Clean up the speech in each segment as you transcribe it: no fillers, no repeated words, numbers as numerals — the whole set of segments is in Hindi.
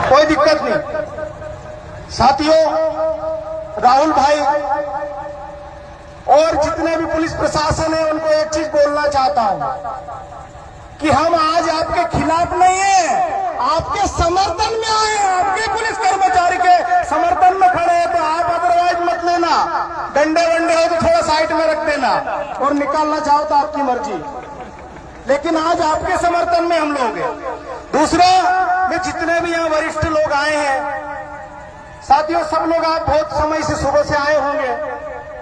कोई दिक्कत नहीं। साथियों, राहुल भाई और जितने भी पुलिस प्रशासन है उनको एक चीज बोलना चाहता हूं कि हम आज आपके खिलाफ नहीं है, आपके समर्थन में आए हैं। आपके पुलिस कर्मचारी के समर्थन में खड़े हैं, तो आप अदरवाइज मत लेना। डंडे वंडे हो तो थोड़ा साइड में रख देना, और निकालना चाहो तो आपकी मर्जी, लेकिन आज आपके समर्थन में हम लोग हैं। दूसरा, मैं जितने भी यहाँ वरिष्ठ लोग आए हैं, साथियों सब लोग आप बहुत समय से सुबह से आए होंगे।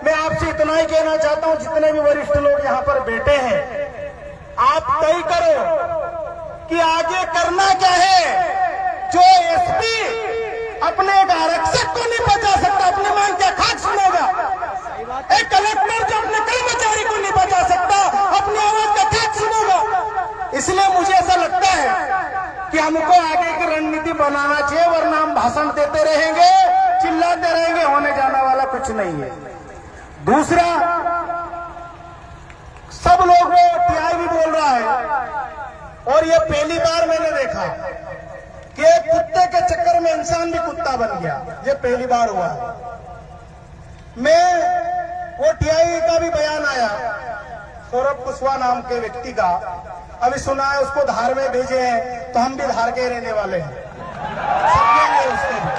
मैं आपसे इतना ही कहना चाहता हूं, जितने भी वरिष्ठ लोग यहाँ पर बैठे हैं, आप तय करो कि आगे करना क्या है। जो एसपी अपने एक आरक्षक को नहीं बचा सकता, अपनी मांग क्या खाक सुनेगा। एक कलेक्टर जो अपने कर्मचारी को नहीं बचा सकता, अपनी आवाज का खाक सुनेगा। इसलिए मुझे ऐसा लगता है कि हमको आगे की रणनीति बनाना चाहिए, वरना हम भाषण देते रहेंगे, चिल्लाते रहेंगे, होने जाने वाला कुछ नहीं है। दूसरा, सब लोग टीआई भी बोल रहा है, और ये पहली बार मैंने देखा कि एक कुत्ते के चक्कर में इंसान भी कुत्ता बन गया। ये पहली बार हुआ है। वो टीआई का भी बयान आया, सौरभ कुशवाहा नाम के व्यक्ति का, अभी सुना है उसको धार में भेजे हैं, तो हम भी धार के रहने वाले हैं, समझेंगे उसको भी।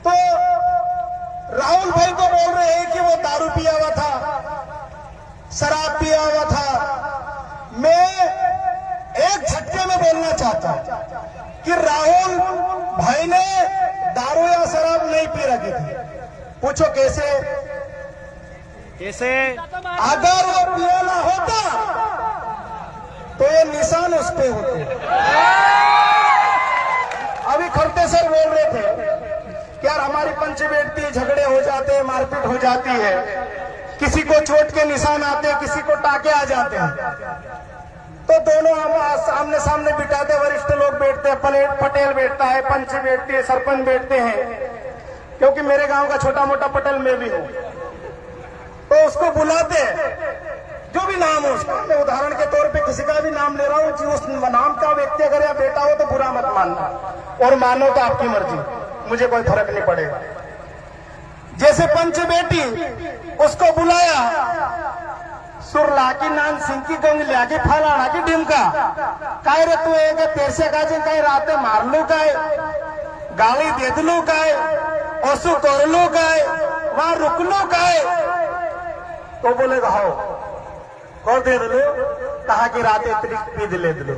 तो राहुल भाई को बोल रहे हैं कि वो दारू पिया हुआ था, शराब पिया हुआ था। मैं एक झटके में बोलना चाहता हूं कि राहुल भाई ने दारू या शराब नहीं पी रखी थी। पूछो कैसे? अगर वो पियाला होता तो ये निशान उस पे होते। अभी खरते सर बोल रहे थे कि यार हमारी पंच बैठती है, झगड़े हो जाते हैं, मारपीट हो जाती है, किसी को चोट के निशान आते हैं, किसी को टाके आ जाते हैं, तो दोनों हम सामने सामने बिठाते, वरिष्ठ लोग बैठते हैं, पटेल बैठता है, पंच बैठती है, सरपंच बैठते हैं, क्योंकि मेरे गांव का छोटा मोटा पटेल मैं भी हूं, तो उसको बुलाते, जो भी नाम हो उसका। मैं उदाहरण के तौर पे किसी का भी नाम ले रहा हूं, उस नाम का व्यक्ति अगर यहाँ बेटा हो तो बुरा मत मानना, और मानो तो आपकी मर्जी, मुझे कोई फर्क नहीं पड़ेगा। जैसे पंच बेटी, उसको बुलाया, सुरला की नान सिंह की गंगलिया की फलाना की डिमका, काय रे तू एक तेरसे का जिन कहीं राते मार लू काय, गाली दे दलू काय, ओसु कर लू काय, वहां रुक लू काय, तो बोलेगा हो कौन दे दलो, कहा कि रात इतनी पी दिले दलो।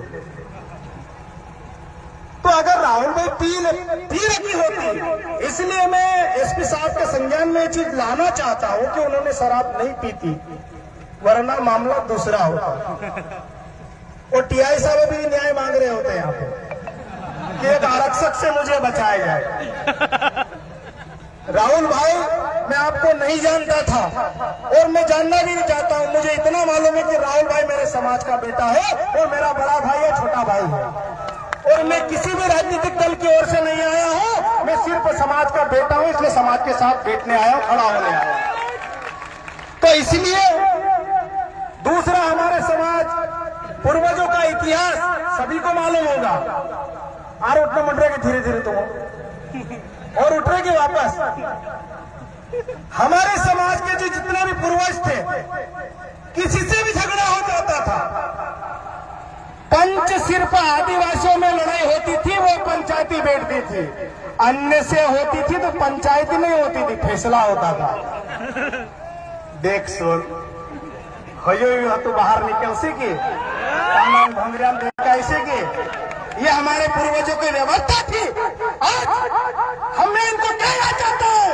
तो अगर राहुल भाई पी रखी होती, इसलिए मैं एसपी साहब के संज्ञान में ये चीज लाना चाहता हूं कि उन्होंने शराब नहीं पी थी, वरना मामला दूसरा होता। और टीआई साहब भी न्याय मांग रहे होते हैं यहाँ पे कि एक आरक्षक से मुझे बचाया जाए। राहुल भाई, मैं आपको नहीं जानता था और मैं जानना भी नहीं चाहता हूं। मुझे इतना मालूम है कि राहुल भाई मेरे समाज का बेटा है, और मेरा बड़ा भाई है, छोटा भाई है, और मैं किसी भी राजनीतिक दल की ओर से नहीं आया हूं। मैं सिर्फ समाज का बेटा हूं, इसलिए समाज के साथ बैठने आया हूं, खड़ा होने आया हूं। तो इसलिए दूसरा, हमारे समाज पूर्वजों का इतिहास सभी को मालूम होगा। और उठने मंड रहे धीरे धीरे तो और उठ रहे कि वापस। हमारे समाज के जो जितने भी पूर्वज थे, किसी से भी झगड़ा हो जाता था, पंच सिर्फ आदिवासियों में लड़ाई होती थी, वो पंचायती बैठती थी, अन्य से होती थी तो पंचायती नहीं होती थी, फैसला होता था। देख सुन हो तो बाहर निकल से की भंगरिया कैसे की, ये हमारे पूर्वजों की व्यवस्था थी। आज हम मैं इनको कहना चाहता हूँ,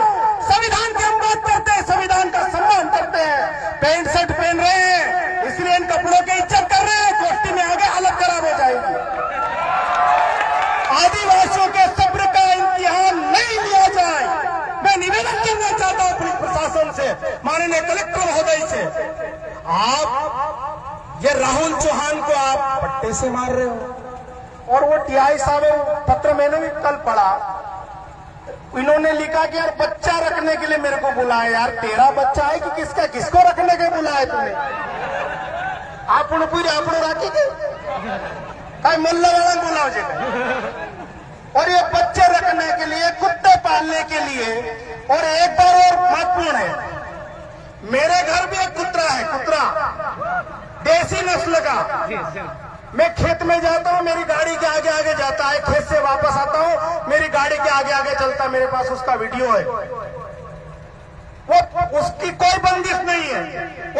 संविधान की हम बात करते हैं, संविधान का सम्मान करते हैं, पैंट शर्ट पहन रहे हैं, इसलिए इन कपड़ों की इज्जत कर रहे हैं, गोष्ठी में आगे हालत खराब हो जाएगी। आदिवासियों के सब्र का इम्तिहान नहीं लिया जाए, मैं निवेदन करना चाहता हूँ पुलिस प्रशासन से, माननीय कलेक्टर महोदय से। आप ये राहुल चौहान को आप पट्टे से मार रहे हो, और वो टीआई साहब पत्र मैंने भी कल पढ़ा, इन्होंने लिखा कि यार बच्चा रखने के लिए मेरे को बुलाया। यार तेरा बच्चा है कि किसका, किसको रखने के बुलाया तूने? आप पूरी आप राखी के काय मल्ल वाला बोलाव जे के लिए। और एक बार और महत्वपूर्ण है, मेरे घर भी एक कुत्रा है, कुत्रा देसी नस्ल का। मैं खेत में जाता हूँ, मेरी गाड़ी के आगे आगे जाता है, खेत से वापस आता हूँ, मेरी गाड़ी के आगे आगे चलता, मेरे पास उसका वीडियो है। वो उसकी कोई बंदिश नहीं है,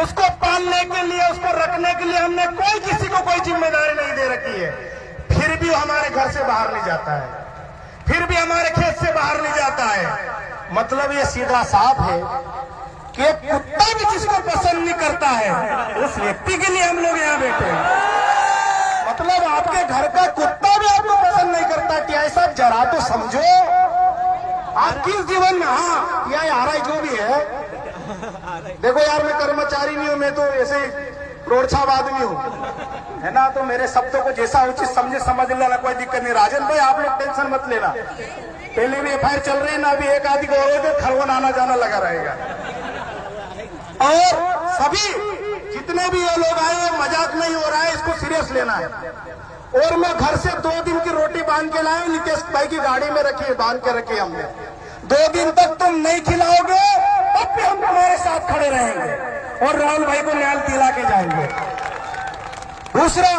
उसको पालने के लिए, उसको रखने के लिए हमने कोई किसी को कोई जिम्मेदारी नहीं दे रखी है। फिर भी वो हमारे घर से बाहर नहीं जाता है, फिर भी हमारे खेत से बाहर नहीं जाता है। मतलब ये सीधा साफ है कि कुत्ता भी जिसको पसंद नहीं करता है, उस व्यक्ति के लिए हम लोग यहाँ बैठे हैं। मतलब आपके घर का कुत्ता भी आपको पसंद नहीं करता, क्या ऐसा जरा तो समझो। आप किस जीवन में, हाँ या आ रहा है जो भी है। देखो यार, मैं कर्मचारी नहीं हूं, मैं तो ऐसे प्रोत्साह आदमी हूं, है ना। तो मेरे शब्दों को जैसा उचित समझे समझ लेना, कोई दिक्कत नहीं। राजन भाई आप लोग टेंशन मत लेना, पहले भी एफआईआर चल रही है ना, अभी एक आदि को और खरवन आना जाना लगा रहेगा। और सभी जितने भी ये लोग आए, मजाक नहीं हो रहा है, इसको सीरियस लेना है। और मैं घर से 2 दिन की रोटी बांध के लाया, नितेश भाई की गाड़ी में रखी है, बांध के रखी हमने। 2 दिन तक तुम नहीं खिलाओगे तब भी हम तुम्हारे साथ खड़े रहेंगे और राहुल भाई को न्याय दिला के जाएंगे। दूसरा,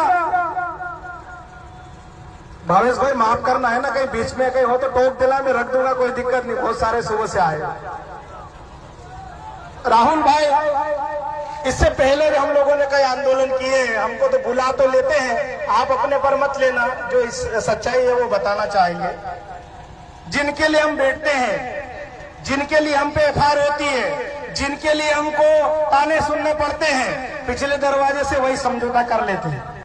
भावेश भाई माफ करना है ना, कहीं बीच में कहीं हो तो टोक देना, मैं रख दूंगा, कोई दिक्कत नहीं, बहुत सारे सुबह से आए। राहुल भाई, इससे पहले भी हम लोगों ने कई आंदोलन किए हैं, हमको तो बुला तो लेते हैं, आप अपने पर मत लेना, जो इस सच्चाई है वो बताना चाहेंगे। जिनके लिए हम बैठते हैं, जिनके लिए हम पे एफआईआर होती है, जिनके लिए हमको ताने सुनने पड़ते हैं, पिछले दरवाजे से वही समझौता कर लेते हैं।